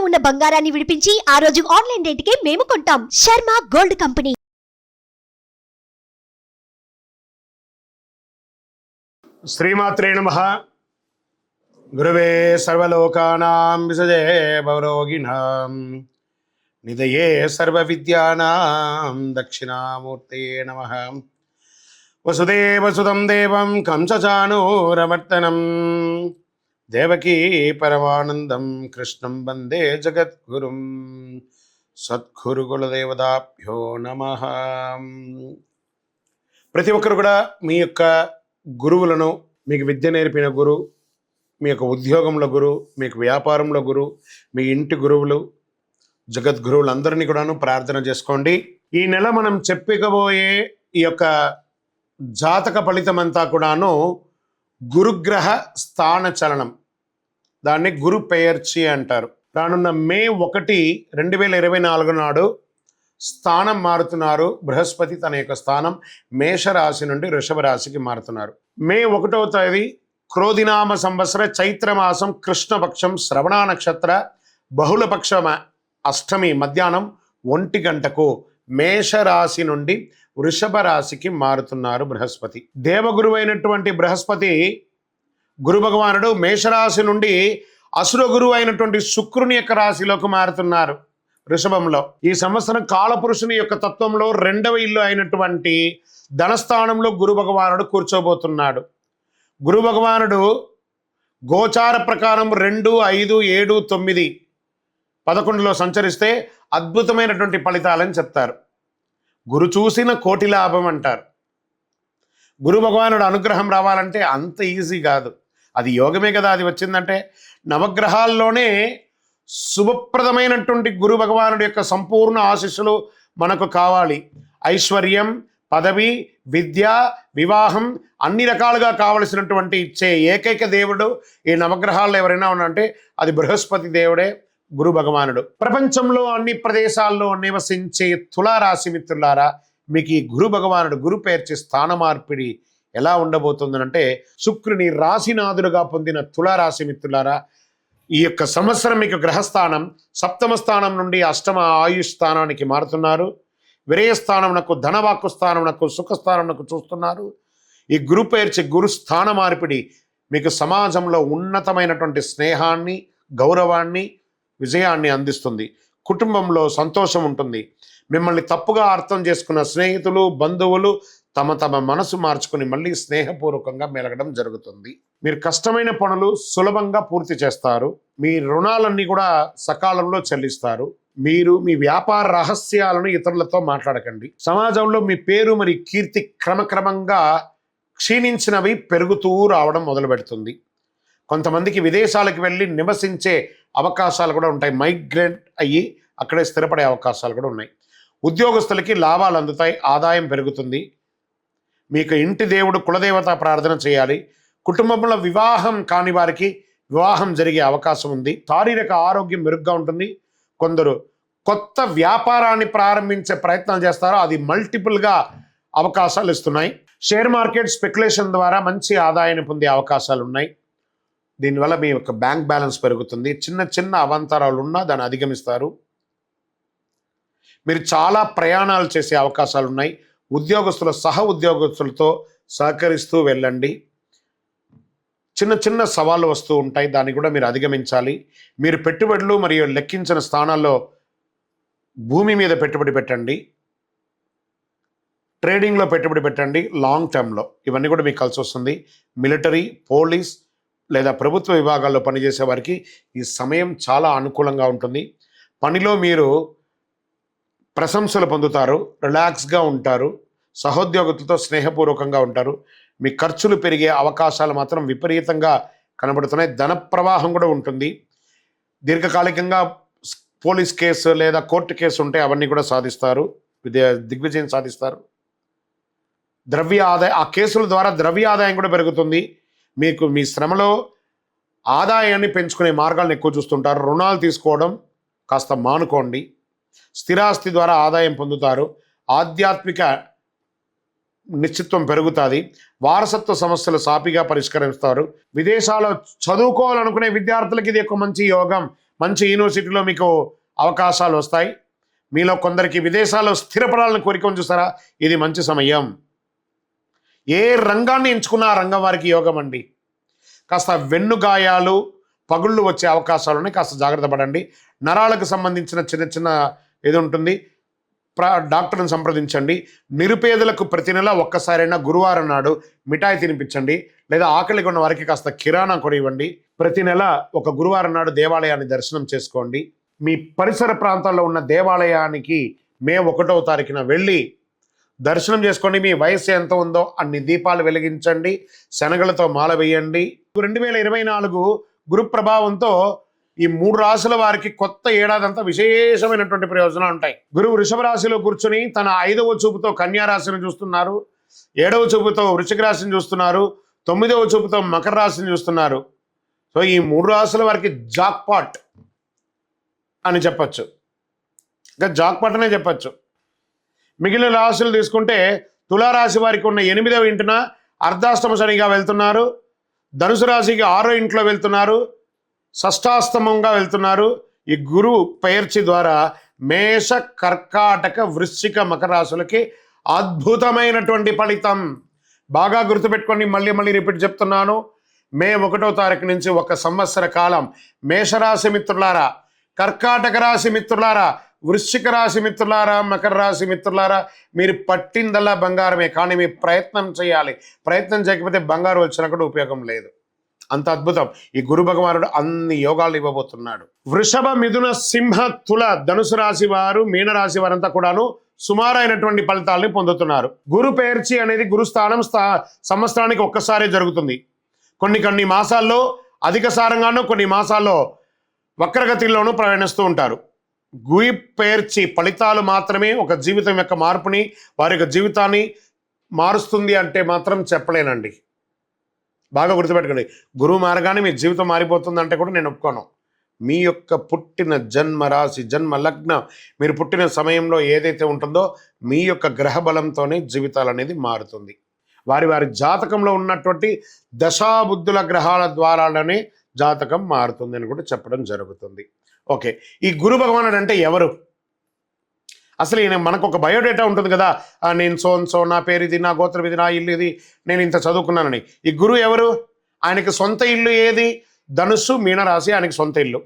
ఉన్న బంగారాన్ని విడిపించి ఆ రోజు ఆన్లైన్ రేటుకే మేము కొంటాం. Sharma gold company. శ్రీమాత్రే నమః. గురవే సర్వలోకానాం విసజే భవరోగిణాం నిధయే సర్వవిద్యానాం దక్షిణామూర్తే నమః. వసుదేవసుతం దేవం కంసచానూరమర్దనం దేవకీ పరమానందం కృష్ణం వందే జగద్గురుం. సద్గురు కులదేవతాభ్యో నమః. ప్రతి ఒక్కరు కూడా మీ యొక్క గురువులను, మీకు విద్య నేర్పిన గురు, మీ యొక్క ఉద్యోగంలో గురు, మీకు వ్యాపారంలో గురు, మీ ఇంటి గురువులు, జగద్గురువులందరినీ కూడాను ప్రార్థన చేసుకోండి. ఈ నెల మనం చెప్పుకోబోయే ఈ యొక్క జాతక ఫలితం అంతా కూడాను గురుగ్రహ స్థాన చలనం, దాన్ని గురు పెయర్చి అంటారు. రానున్న మే 1, 2024 నాడు స్థానం మారుతున్నారు. బృహస్పతి తన యొక్క స్థానం మేషరాశి నుండి వృషభ రాశికి మారుతున్నారు. మే 1వ తేదీ క్రోధినామ సంవత్సర చైత్రమాసం కృష్ణపక్షం శ్రవణ నక్షత్ర బహుళపక్ష అష్టమి మధ్యాహ్నం 1 గంటకు మేషరాశి నుండి వృషభ రాశికి మారుతున్నారు బృహస్పతి. దేవగురువు అయినటువంటి బృహస్పతి గురు భగవానుడు మేషరాశి నుండి అసుర గురువు అయినటువంటి శుక్రుని యొక్క రాశిలోకి మారుతున్నారు వృషభంలో. ఈ సంవత్సరం కాలపురుషుని యొక్క తత్వంలో 2వ ఇల్లు అయినటువంటి ధనస్థానంలో గురు భగవానుడు కూర్చోబోతున్నాడు. గురు భగవానుడు గోచార ప్రకారం 2, 5, 7, 9, 11లో సంచరిస్తే అద్భుతమైనటువంటి ఫలితాలని చెప్తారు. గురు చూసిన కోటి లాభం అంటారు. గురు భగవానుడు అనుగ్రహం రావాలంటే అంత ఈజీ కాదు, అది యోగమే కదా. అది వచ్చిందంటే నవగ్రహాల్లోనే శుభప్రదమైనటువంటి గురు భగవానుడి యొక్క సంపూర్ణ ఆశీస్సులు మనకు కావాలి. ఐశ్వర్యం, పదవి, విద్య, వివాహం అన్ని రకాలుగా కావలసినటువంటి ఇచ్చే ఏకైక దేవుడు ఈ నవగ్రహాల్లో ఎవరైనా ఉన్నారంటే అది బృహస్పతి దేవుడే, గురు భగవానుడు. ప్రపంచంలో అన్ని ప్రదేశాల్లో నివసించే తులారాశి మిత్రులారా, మీకు ఈ గురు భగవానుడు గురు పేర్చి స్థాన మార్పిడి ఎలా ఉండబోతుందనంటే, శుక్రుని రాశినాథుడుగా పొందిన తులారాశి మిత్రులారా, ఈ యొక్క సంవత్సరం మీకు గ్రహస్థానం 7వ స్థానం నుండి 8వ ఆయుష్ స్థానానికి మారుతున్నారు. విరయస్థానమునకు, ధనవాక్కు స్థానమునకు, సుఖస్థానమునకు చూస్తున్నారు. ఈ గురు పేర్చి గురు స్థాన మార్పిడి మీకు సమాజంలో ఉన్నతమైనటువంటి స్నేహాన్ని, గౌరవాన్ని, విజయాన్ని అందిస్తుంది. కుటుంబంలో సంతోషం ఉంటుంది. మిమ్మల్ని తప్పుగా అర్థం చేసుకున్న స్నేహితులు, బంధువులు తమ మనసు మార్చుకుని మళ్ళీ స్నేహపూర్వకంగా మెలగడం జరుగుతుంది. మీరు కష్టమైన పనులు సులభంగా పూర్తి చేస్తారు. మీ రుణాలన్నీ కూడా సకాలంలో చెల్లిస్తారు. మీరు మీ వ్యాపార రహస్యాలను ఇతరులతో మాట్లాడకండి. సమాజంలో మీ పేరు మరి కీర్తి క్రమక్రమంగా క్షీణించినవి పెరుగుతూ రావడం మొదలు పెడుతుంది. కొంతమందికి విదేశాలకు వెళ్ళి నివసించే అవకాశాలు కూడా ఉంటాయి. మైగ్రేట్ అయ్యి అక్కడే స్థిరపడే అవకాశాలు కూడా ఉన్నాయి. ఉద్యోగస్తులకి లాభాలు అందుతాయి, ఆదాయం పెరుగుతుంది. మీకు ఇంటి దేవుడు కులదేవత ప్రార్థన చేయాలి. కుటుంబంలో వివాహం కాని వారికి వివాహం జరిగే అవకాశం ఉంది. శారీరక ఆరోగ్యం మెరుగ్గా ఉంటుంది. కొందరు కొత్త వ్యాపారాన్ని ప్రారంభించే ప్రయత్నం చేస్తారో అది మల్టిపుల్గా అవకాశాలు ఇస్తున్నాయి. షేర్ మార్కెట్ స్పెక్యులేషన్ ద్వారా మంచి ఆదాయాన్ని పొందే అవకాశాలు ఉన్నాయి. దీనివల్ల మీ యొక్క బ్యాంక్ బ్యాలెన్స్ పెరుగుతుంది. చిన్న చిన్న అవాంతరాలు ఉన్నా దాన్ని అధిగమిస్తారు. మీరు చాలా ప్రయాణాలు చేసే అవకాశాలు ఉన్నాయి. ఉద్యోగస్తుల సహ ఉద్యోగస్తులతో సహకరిస్తూ వెళ్ళండి. చిన్న చిన్న సవాళ్ళు వస్తూ ఉంటాయి, దాన్ని కూడా మీరు అధిగమించాలి. మీరు పెట్టుబడులు మరియు లెక్కించిన స్థానాల్లో భూమి మీద పెట్టుబడి పెట్టండి, ట్రేడింగ్లో పెట్టుబడి పెట్టండి, లాంగ్ టర్మ్లో. ఇవన్నీ కూడా మీకు కలిసి వస్తుంది. మిలిటరీ, పోలీస్ లేదా ప్రభుత్వ విభాగాల్లో పనిచేసే వారికి ఈ సమయం చాలా అనుకూలంగా ఉంటుంది. పనిలో మీరు ప్రశంసలు పొందుతారు, రిలాక్స్గా ఉంటారు, సహోద్యోగులతో స్నేహపూర్వకంగా ఉంటారు. మీ ఖర్చులు పెరిగే అవకాశాలు మాత్రం విపరీతంగా కనబడుతున్నాయి. ధన ప్రవాహం కూడా ఉంటుంది. దీర్ఘకాలికంగా పోలీస్ కేసు లేదా కోర్టు కేసు ఉంటే అవన్నీ కూడా సాధిస్తారు, దిగ్విజయం సాధిస్తారు. ద్రవ్య ఆదాయం, ఆ కేసుల ద్వారా ద్రవ్య ఆదాయం కూడా పెరుగుతుంది. మీకు మీ శ్రమలో ఆదాయాన్ని పెంచుకునే మార్గాలను ఎక్కువ చూస్తుంటారు. రుణాలు తీసుకోవడం కాస్త మానుకోండి. స్థిరాస్తి ద్వారా ఆదాయం పొందుతారు. ఆధ్యాత్మిక నిశ్చిత్వం పెరుగుతుంది. వారసత్వ సమస్యలు సాపిగా పరిష్కరిస్తారు. విదేశాల్లో చదువుకోవాలనుకునే విద్యార్థులకి ఇది ఒక మంచి యోగం. మంచి యూనివర్సిటీలో మీకు అవకాశాలు వస్తాయి. మీలో కొందరికి విదేశాల్లో స్థిరపడాలని కోరిక ఉంది చూస్తారా, ఇది మంచి సమయం. ఏ రంగాన్ని ఎంచుకున్నా ఆ రంగం వారికి యోగం అండి. కాస్త వెన్నుగాయాలు పగుళ్ళు వచ్చే అవకాశాలు ఉన్నాయి, కాస్త జాగ్రత్త పడండి. నరాలకు సంబంధించిన చిన్న చిన్న ఏది ఉంటుంది, డాక్టర్ని సంప్రదించండి. నిరుపేదలకు ప్రతి నెల ఒక్కసారైనా గురువారం నాడు మిఠాయి తినిపించండి, లేదా ఆకలిగా ఉన్న వారికి కాస్త కిరాణా కూడా ఇవ్వండి. ప్రతి నెల ఒక గురువారం నాడు దేవాలయాన్ని దర్శనం చేసుకోండి. మీ పరిసర ప్రాంతాల్లో ఉన్న దేవాలయానికి మే 1వ తారీఖున వెళ్ళి దర్శనం చేసుకోండి. మీ వయస్సు ఎంత ఉందో అన్ని దీపాలు వెలిగించండి, శనగలతో మాల వేయండి. 2024 గురు ప్రభావంతో ఈ 3 రాశుల వారికి కొత్త ఏడాదంతా విశేషమైనటువంటి ప్రయోజనాలు ఉంటాయి. గురువు వృషభ రాశిలో కూర్చుని తన 5వ చూపుతో కన్యా రాశిని చూస్తున్నారు, 7వ చూపుతో వృశ్చిక రాశిని చూస్తున్నారు, 9వ చూపుతో మకర రాశిని చూస్తున్నారు. సో ఈ 3 రాశుల వారికి జాక్పాట్ అని చెప్పచ్చు, ఇంకా జాక్పాట్ అనే చెప్పచ్చు. మిగిలిన రాశులు తీసుకుంటే తులారాశి వారికి ఉన్న 8వ ఇంటిన అర్ధాష్టమ శనిగా వెళ్తున్నారు, ధనుసు రాశికి 6వ ఇంట్లో వెళ్తున్నారు, షష్టాష్టమంగా వెళ్తున్నారు. ఈ గురువు పెయర్చి ద్వారా మేష, కర్కాటక, వృశ్చిక, మకర రాశులకి అద్భుతమైనటువంటి ఫలితం. బాగా గుర్తుపెట్టుకోండి, మళ్ళీ రిపీట్ చెప్తున్నాను. మే 1వ తారీఖు నుంచి 1 సంవత్సర కాలం మేషరాశి మిత్రులారా, కర్కాటక రాశి మిత్రులారా, వృశ్చిక రాశి మిత్రులారా, మకర రాశి మిత్రులారా, మీరు పట్టిందల్లా బంగారమే. కానీ మీరు ప్రయత్నం చేయాలి. ప్రయత్నం చేయకపోతే బంగారు వచ్చినా కూడా ఉపయోగం లేదు. అంత అద్భుతం. ఈ గురు భగవానుడు అన్ని యోగాలు ఇవ్వబోతున్నాడు. వృషభ, మిథున, సింహ, తుల, ధనుసు రాశి వారు, మీనరాశి వారంతా కూడాను సుమారైనటువంటి ఫలితాలని పొందుతున్నారు. గురు పెయర్చి అనేది గురుస్థానం సంవత్సరానికి ఒక్కసారి జరుగుతుంది. కొన్ని మాసాల్లో అధిక సారంగానూ, కొన్ని మాసాల్లో వక్రగతిలోనూ ప్రయాణిస్తూ ఉంటారు. గురి పెయర్చి ఫలితాలు మాత్రమే ఒక జీవితం యొక్క మార్పుని, వారి యొక్క జీవితాన్ని మారుస్తుంది అంటే మాత్రం చెప్పలేనండి. బాగా గుర్తుపెట్టుకోండి, గురువు మారగానే మీ జీవితం మారిపోతుంది అంటే కూడా నేను ఒప్పుకోను. మీ యొక్క పుట్టిన జన్మ రాశి, జన్మ లగ్నం, మీరు పుట్టిన సమయంలో ఏదైతే ఉంటుందో మీ యొక్క గ్రహ బలంతోనే జీవితాలు అనేది మారుతుంది. వారి జాతకంలో ఉన్నటువంటి దశాబుద్ధుల గ్రహాల ద్వారానే జాతకం మారుతుంది అని కూడా చెప్పడం జరుగుతుంది. ఓకే, ఈ గురు భగవానుడు అంటే ఎవరు? అసలు ఈయన మనకు ఒక బయోడేటా ఉంటుంది కదా, నేను సో నా పేరు ఇది, నా గోత్రం ఇది, నా ఇల్లు ఇది, నేను ఇంత చదువుకున్నానని. ఈ గురువు ఎవరు? ఆయనకి సొంత ఇల్లు ఏది? ధనుస్సు, మీనరాశి ఆయనకి సొంత ఇల్లు.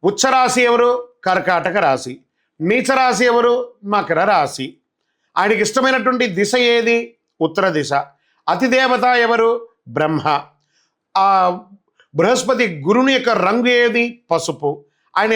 ఉచ్చరాశి ఎవరు? కర్కాటక రాశి. నీచరాశి ఎవరు? మకర రాశి. ఆయనకి ఇష్టమైనటువంటి దిశ ఏది? ఉత్తర దిశ. అతిదేవత ఎవరు? బ్రహ్మ. ఆ బృహస్పతి గురుని యొక్క రంగు ఏది? పసుపు. ఆయన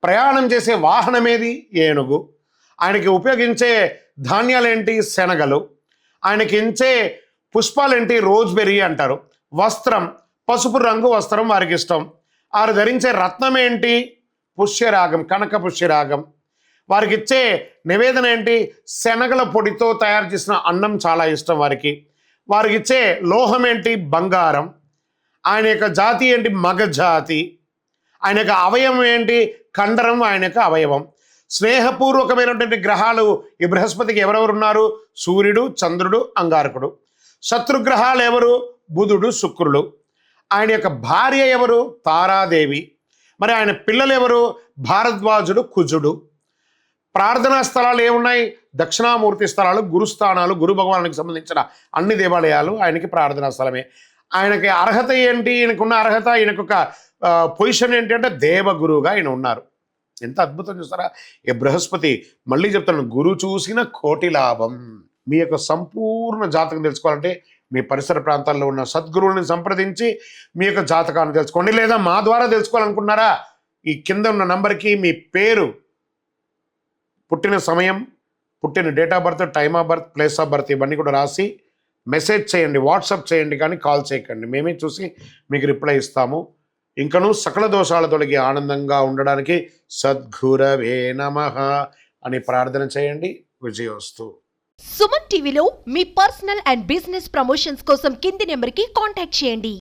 ప్రయాణం చేసే వాహనం ఏది? ఏనుగు. ఆయనకి ఉపయోగించే ధాన్యాలేంటి? శనగలు. ఆయనకి ఇచ్చే పుష్పాలేంటి? రోజ్బెర్రీ అంటారు. వస్త్రం పసుపు రంగు వస్త్రం వారికి ఇష్టం. వారు ధరించే రత్నం ఏంటి? పుష్యరాగం, కనక పుష్యరాగం. వారికి ఇచ్చే నివేదన ఏంటి? శనగల పొడితో తయారు చేసిన అన్నం చాలా ఇష్టం వారికి. వారికి ఇచ్చే లోహం ఏంటి? బంగారం. ఆయన యొక్క జాతి ఏంటి? మగ జాతి. ఆయన యొక్క అవయవం ఏంటి? కండరం ఆయన యొక్క అవయవం. స్నేహపూర్వకమైనటువంటి గ్రహాలు ఈ బృహస్పతికి ఎవరెవరు ఉన్నారు? సూర్యుడు, చంద్రుడు, అంగారకుడు. శత్రుగ్రహాలు ఎవరు? బుధుడు, శుక్రుడు. ఆయన యొక్క భార్య ఎవరు? తారాదేవి. మరి ఆయన పిల్లలు ఎవరు? భారద్వాజుడు, కుజుడు. ప్రార్థనా స్థలాలు ఏమున్నాయి? దక్షిణామూర్తి స్థలాలు, గురుస్థానాలు. గురు భగవానునికి సంబంధించిన అన్ని దేవాలయాలు ఆయనకి ప్రార్థనా స్థలమే. ఆయనకి అర్హత ఏంటి? ఈయనకున్న అర్హత, ఈయనకొక పొజిషన్ ఏంటి అంటే దేవగురువుగా ఆయన ఉన్నారు. ఎంత అద్భుతం చూస్తారా ఈ బృహస్పతి. మళ్ళీ చెప్తాను, గురు చూసిన కోటి లాభం. మీ యొక్క సంపూర్ణ జాతకం తెలుసుకోవాలంటే మీ పరిసర ప్రాంతాల్లో ఉన్న సద్గురువుని సంప్రదించి మీ యొక్క జాతకాన్ని తెలుసుకోండి. లేదా మా ద్వారా తెలుసుకోవాలనుకున్నారా, ఈ కింద ఉన్న నంబర్కి మీ పేరు, పుట్టిన సమయం, పుట్టిన date of birth, time of birth, place of birth ఇవన్నీ కూడా రాసి మెసేజ్ చేయండి, వాట్సాప్ చేయండి, కానీ కాల్ చేయకండి. మేమే చూసి మీకు రిప్లై ఇస్తాము. ఇంకనూ సకల దోషాల తొలగి ఆనందంగా ఉండడానికి సద్గురవే నమః అని ప్రార్థన చేయండి. విజయోస్తు. సుమన్ టీవీలో మీ పర్సనల్ అండ్ బిజినెస్ ప్రమోషన్స్ కోసం కింది నెంబర్కి కాంటాక్ట్ చేయండి.